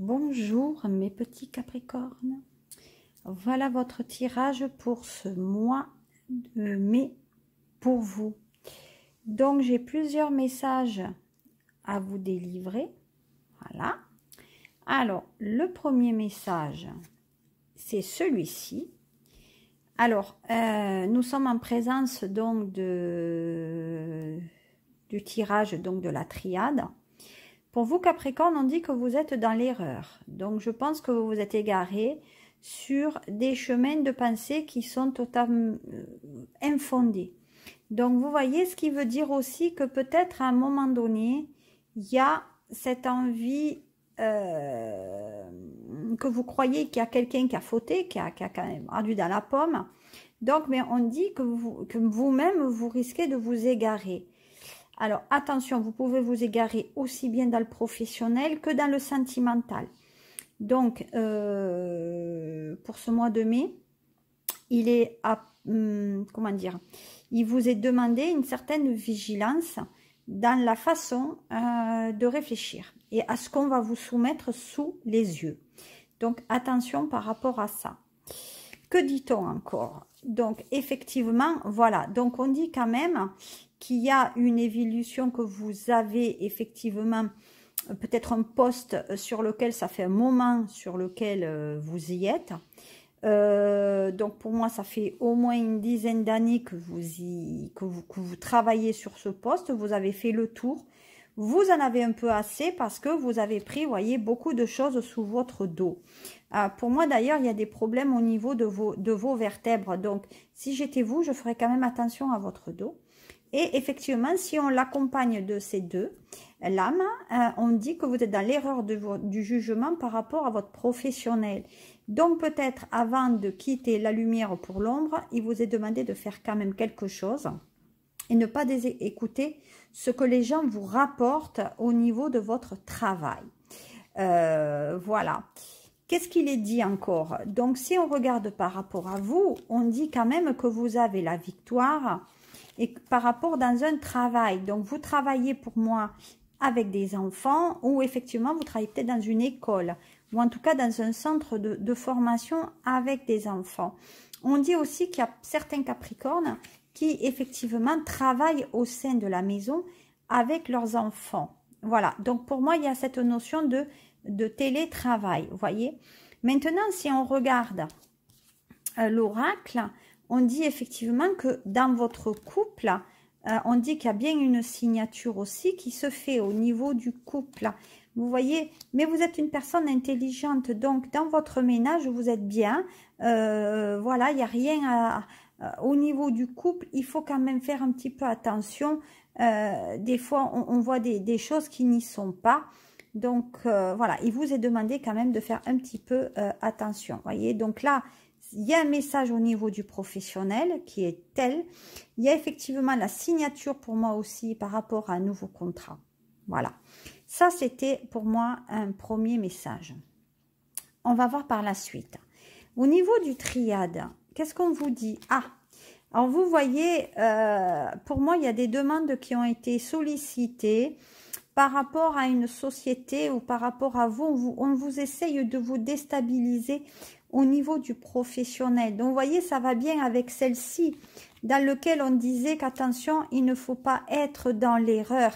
Bonjour mes petits Capricornes, voilà votre tirage pour ce mois de mai pour vous. Donc j'ai plusieurs messages à vous délivrer. Voilà. Alors le premier message, c'est celui-ci. Alors nous sommes en présence donc du tirage donc de la triade. Pour vous, Capricorne, on dit que vous êtes dans l'erreur. Donc, je pense que vous vous êtes égaré sur des chemins de pensée qui sont totalement infondés. Donc, vous voyez, ce qui veut dire aussi que peut-être à un moment donné, il y a cette envie que vous croyez qu'il y a quelqu'un qui a fauté, qui a quand même ardu dans la pomme. Donc, mais on dit que vous-même, vous risquez de vous égarer. Alors, attention, vous pouvez vous égarer aussi bien dans le professionnel que dans le sentimental. Donc, pour ce mois de mai, il est comment dire, il vous est demandé une certaine vigilance dans la façon de réfléchir et à ce qu'on va vous soumettre sous les yeux. Donc, attention par rapport à ça. Que dit-on encore? Donc, effectivement, voilà. Donc, on dit quand même qu'il y a une évolution, que vous avez effectivement peut-être un poste sur lequel ça fait un moment sur lequel vous y êtes. Donc, pour moi, ça fait au moins une dizaine d'années que vous travaillez sur ce poste. Vous avez fait le tour. Vous en avez un peu assez parce que vous avez pris, voyez, beaucoup de choses sous votre dos. Pour moi, d'ailleurs, il y a des problèmes au niveau de vos vertèbres. Donc, si j'étais vous, je ferais quand même attention à votre dos. Et effectivement, si on l'accompagne de ces deux lames, on dit que vous êtes dans l'erreur du jugement par rapport à votre professionnel. Donc, peut-être avant de quitter la lumière pour l'ombre, il vous est demandé de faire quand même quelque chose et ne pas écouter ce que les gens vous rapportent au niveau de votre travail. Voilà. Qu'est-ce qu'il est dit encore? Donc, si on regarde par rapport à vous, on dit quand même que vous avez la victoire et par rapport dans un travail. Donc, vous travaillez pour moi avec des enfants ou effectivement, vous travaillez peut-être dans une école ou en tout cas dans un centre de formation avec des enfants. On dit aussi qu'il y a certains Capricornes qui effectivement travaillent au sein de la maison avec leurs enfants. Voilà, donc pour moi, il y a cette notion de télétravail, vous voyez. Maintenant, si on regarde l'oracle, on dit effectivement que dans votre couple, on dit qu'il y a bien une signature aussi qui se fait au niveau du couple. Vous voyez, mais vous êtes une personne intelligente, donc dans votre ménage, vous êtes bien. Voilà, il n'y a rien au niveau du couple, il faut quand même faire un petit peu attention. Des fois, on voit des choses qui n'y sont pas. Donc, voilà, il vous est demandé quand même de faire un petit peu attention. Voyez, donc là, il y a un message au niveau du professionnel qui est tel. Il y a effectivement la signature pour moi aussi par rapport à un nouveau contrat. Voilà. Ça, c'était pour moi un premier message. On va voir par la suite. Au niveau du triade, qu'est-ce qu'on vous dit? Ah, alors vous voyez, pour moi, il y a des demandes qui ont été sollicitées par rapport à une société ou par rapport à vous. On vous essaye de vous déstabiliser au niveau du professionnel. Donc, vous voyez, ça va bien avec celle-ci, dans lequel on disait qu'attention, il ne faut pas être dans l'erreur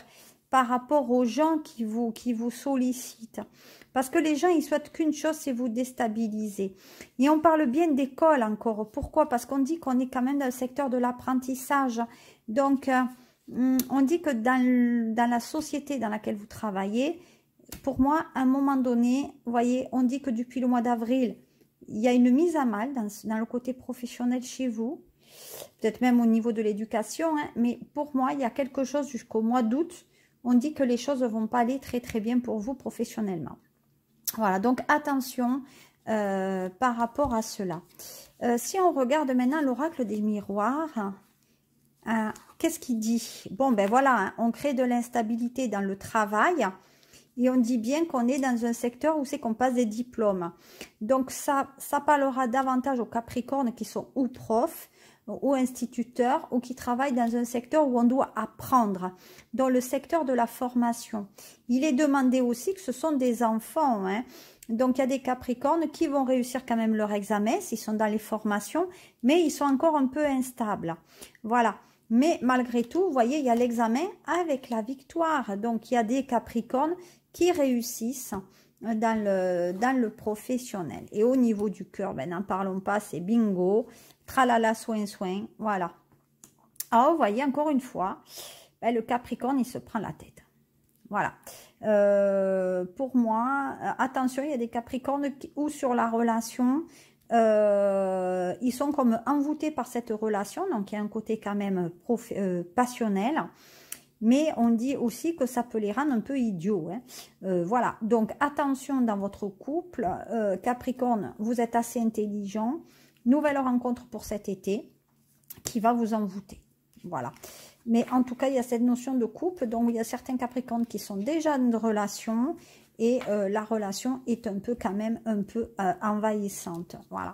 par rapport aux gens qui vous sollicitent. Parce que les gens, ils souhaitent qu'une chose, c'est vous déstabiliser. Et on parle bien d'école encore. Pourquoi? Parce qu'on dit qu'on est quand même dans le secteur de l'apprentissage. Donc, on dit que dans la société dans laquelle vous travaillez, pour moi, à un moment donné, vous voyez, on dit que depuis le mois d'avril, il y a une mise à mal dans le côté professionnel chez vous, peut-être même au niveau de l'éducation, hein, mais pour moi, il y a quelque chose jusqu'au mois d'août, on dit que les choses ne vont pas aller très très bien pour vous professionnellement. Voilà, donc attention par rapport à cela. Si on regarde maintenant l'oracle des miroirs, qu'est-ce qu'il dit? Bon, ben voilà, hein, on crée de l'instabilité dans le travail. Et on dit bien qu'on est dans un secteur où c'est qu'on passe des diplômes. Donc, ça parlera davantage aux Capricornes qui sont ou profs ou instituteurs ou qui travaillent dans un secteur où on doit apprendre, dans le secteur de la formation. Il est demandé aussi que ce sont des enfants, hein. Donc, il y a des Capricornes qui vont réussir quand même leur examen s'ils sont dans les formations, mais ils sont encore un peu instables. Voilà. Mais malgré tout, vous voyez, il y a l'examen avec la victoire. Donc, il y a des Capricornes qui réussissent dans le professionnel. Et au niveau du cœur, ben, n'en parlons pas, c'est bingo, tralala, soin, soin, voilà. Alors, vous voyez, encore une fois, ben, le Capricorne, il se prend la tête. Voilà. Pour moi, attention, il y a des Capricornes où sur la relation, ils sont comme envoûtés par cette relation, donc il y a un côté quand même passionnel, mais on dit aussi que ça peut les rendre un peu idiots, hein. Voilà, donc attention dans votre couple, Capricorne, vous êtes assez intelligent, nouvelle rencontre pour cet été qui va vous envoûter, voilà. Mais en tout cas, il y a cette notion de couple. Donc, il y a certains Capricornes qui sont déjà dans une relation. Et la relation est un peu quand même un peu envahissante. Voilà.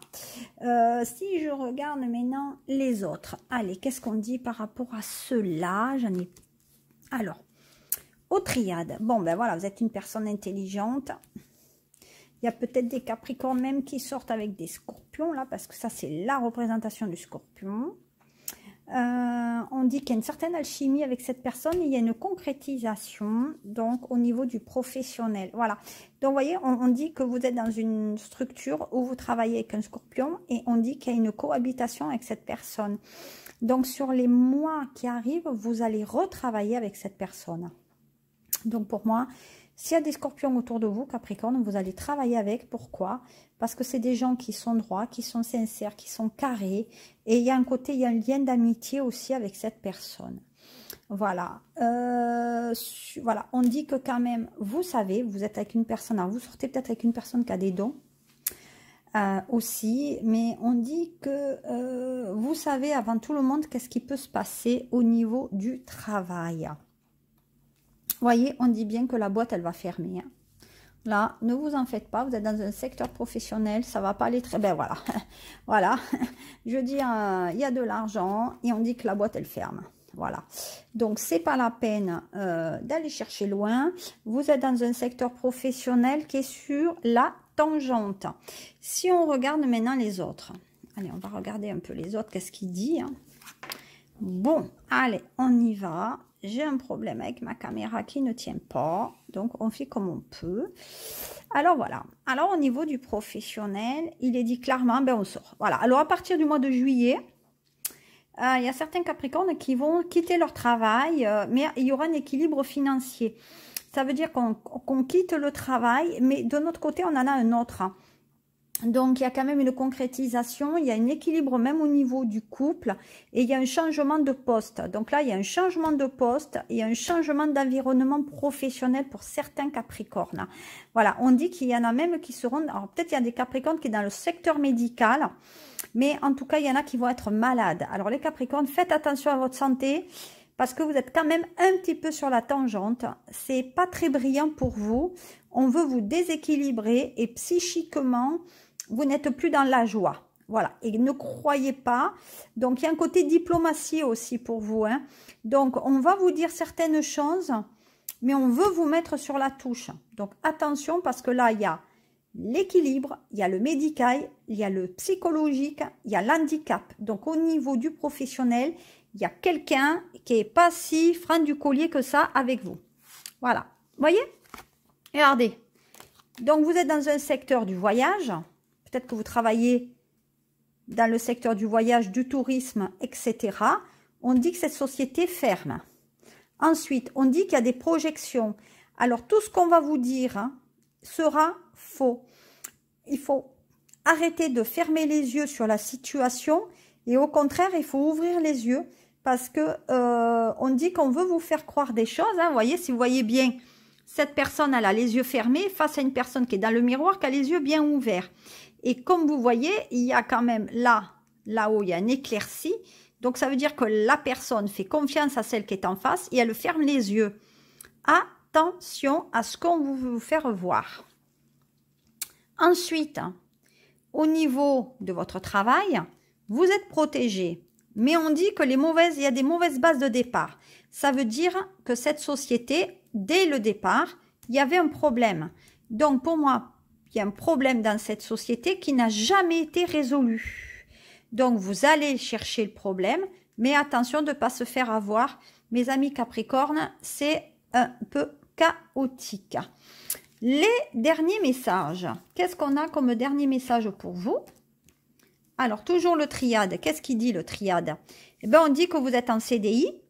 Si je regarde maintenant les autres. Allez, qu'est-ce qu'on dit par rapport à ceux-là? J'en ai... Alors, aux triades. Bon, ben voilà, vous êtes une personne intelligente. Il y a peut-être des Capricornes même qui sortent avec des scorpions, là. Parce que ça, c'est la représentation du scorpion. On dit qu'il y a une certaine alchimie avec cette personne, il y a une concrétisation donc au niveau du professionnel, voilà. Donc vous voyez, on dit que vous êtes dans une structure où vous travaillez avec un scorpion et on dit qu'il y a une cohabitation avec cette personne. Donc sur les mois qui arrivent, vous allez retravailler avec cette personne. Donc pour moi, s'il y a des scorpions autour de vous, Capricorne, vous allez travailler avec. Pourquoi? Parce que c'est des gens qui sont droits, qui sont sincères, qui sont carrés. Et il y a un côté, il y a un lien d'amitié aussi avec cette personne. Voilà. Voilà. On dit que quand même, vous savez, vous êtes avec une personne, alors vous sortez peut-être avec une personne qui a des dons aussi. Mais on dit que vous savez avant tout le monde qu'est-ce qui peut se passer au niveau du travail. Vous voyez, on dit bien que la boîte, elle va fermer. Hein. Là, ne vous en faites pas. Vous êtes dans un secteur professionnel. Ça va pas aller très bien. Voilà. Voilà. Je dis, il y a de l'argent et on dit que la boîte, elle ferme. Voilà. Donc, c'est pas la peine d'aller chercher loin. Vous êtes dans un secteur professionnel qui est sur la tangente. Si on regarde maintenant les autres. Allez, on va regarder un peu les autres. Qu'est-ce qu'il dit, hein. Bon, allez, on y va. J'ai un problème avec ma caméra qui ne tient pas. Donc, on fait comme on peut. Alors, voilà. Alors, au niveau du professionnel, il est dit clairement, ben, on sort. Voilà. Alors, à partir du mois de juillet, il y a certains Capricornes qui vont quitter leur travail, mais il y aura un équilibre financier. Ça veut dire qu'on quitte le travail, mais de notre côté, on en a un autre. Donc, il y a quand même une concrétisation, il y a un équilibre même au niveau du couple et il y a un changement de poste. Donc là, il y a un changement de poste et un changement d'environnement professionnel pour certains Capricornes. Voilà, on dit qu'il y en a même qui seront... Alors, peut-être il y a des Capricornes qui sont dans le secteur médical, mais en tout cas, il y en a qui vont être malades. Alors, les Capricornes, faites attention à votre santé parce que vous êtes quand même un petit peu sur la tangente. C'est pas très brillant pour vous. On veut vous déséquilibrer et psychiquement... vous n'êtes plus dans la joie. Voilà. Et ne croyez pas. Donc, il y a un côté diplomatie aussi pour vous. Hein. Donc, on va vous dire certaines choses, mais on veut vous mettre sur la touche. Donc, attention parce que là, il y a l'équilibre, il y a le médical, il y a le psychologique, il y a l'handicap. Donc, au niveau du professionnel, il y a quelqu'un qui n'est pas si franc du collier que ça avec vous. Voilà. Vous voyez? Regardez. Donc, vous êtes dans un secteur du voyage. Peut-être que vous travaillez dans le secteur du voyage, du tourisme, etc. On dit que cette société ferme. Ensuite, on dit qu'il y a des projections. Alors, tout ce qu'on va vous dire hein, sera faux. Il faut arrêter de fermer les yeux sur la situation et au contraire, il faut ouvrir les yeux parce que on dit qu'on veut vous faire croire des choses. Hein. Vous voyez, si vous voyez bien, cette personne, elle a les yeux fermés face à une personne qui est dans le miroir, qui a les yeux bien ouverts. Et comme vous voyez, il y a quand même là-haut, il y a une éclaircie. Donc, ça veut dire que la personne fait confiance à celle qui est en face et elle ferme les yeux. Attention à ce qu'on veut vous faire voir. Ensuite, au niveau de votre travail, vous êtes protégé. Mais on dit que il y a des mauvaises bases de départ. Ça veut dire que cette société, dès le départ, il y avait un problème. Donc pour moi, il y a un problème dans cette société qui n'a jamais été résolu. Donc vous allez chercher le problème, mais attention de ne pas se faire avoir. Mes amis Capricorne, c'est un peu chaotique. Les derniers messages. Qu'est-ce qu'on a comme dernier message pour vous? Alors, toujours le triade. Qu'est-ce qu'il dit, le triade? Eh bien, on dit que vous êtes en CDI,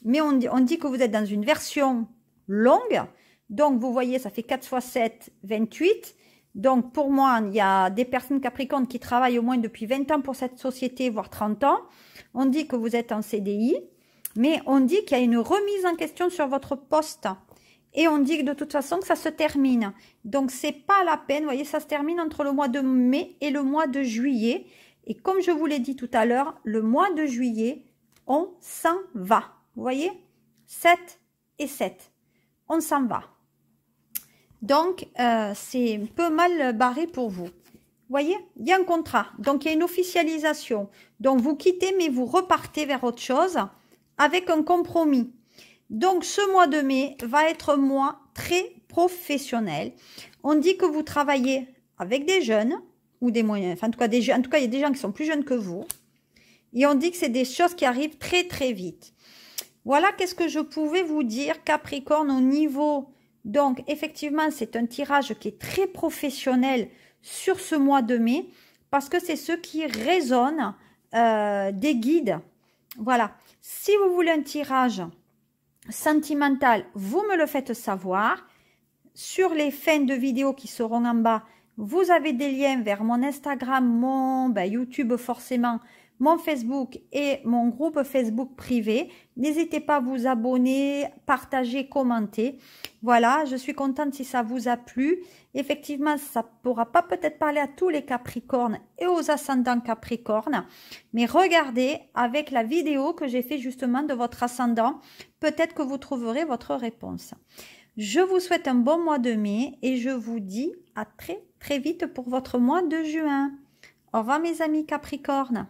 mais on dit que vous êtes dans une version longue. Donc, vous voyez, ça fait 4 x 7, 28. Donc, pour moi, il y a des personnes Capricorne qui travaillent au moins depuis 20 ans pour cette société, voire 30 ans. On dit que vous êtes en CDI, mais on dit qu'il y a une remise en question sur votre poste. Et on dit que de toute façon, que ça se termine. Donc, c'est pas la peine. Vous voyez, ça se termine entre le mois de mai et le mois de juillet. Et comme je vous l'ai dit tout à l'heure, le mois de juillet, on s'en va. Vous voyez, 7 et 7. On s'en va. Donc, c'est un peu mal barré pour vous. Vous voyez, il y a un contrat. Donc, il y a une officialisation. Donc, vous quittez, mais vous repartez vers autre chose avec un compromis. Donc, ce mois de mai va être un mois très professionnel. On dit que vous travaillez avec des jeunes ou des moyens. Enfin, en tout cas, il y a des gens qui sont plus jeunes que vous. Et on dit que c'est des choses qui arrivent très, très vite. Voilà, qu'est-ce que je pouvais vous dire, Capricorne, au niveau... Donc, effectivement, c'est un tirage qui est très professionnel sur ce mois de mai parce que c'est ceux qui résonnent des guides. Voilà. Si vous voulez un tirage sentimental, vous me le faites savoir. Sur les fins de vidéo qui seront en bas, vous avez des liens vers mon Instagram, mon YouTube forcément, mon Facebook et mon groupe Facebook privé. N'hésitez pas à vous abonner, partager, commenter. Voilà, je suis contente si ça vous a plu. Effectivement, ça ne pourra pas peut-être parler à tous les Capricornes et aux ascendants Capricornes. Mais regardez avec la vidéo que j'ai fait justement de votre ascendant. Peut-être que vous trouverez votre réponse. Je vous souhaite un bon mois de mai et je vous dis à très très vite pour votre mois de juin. Au revoir mes amis Capricornes.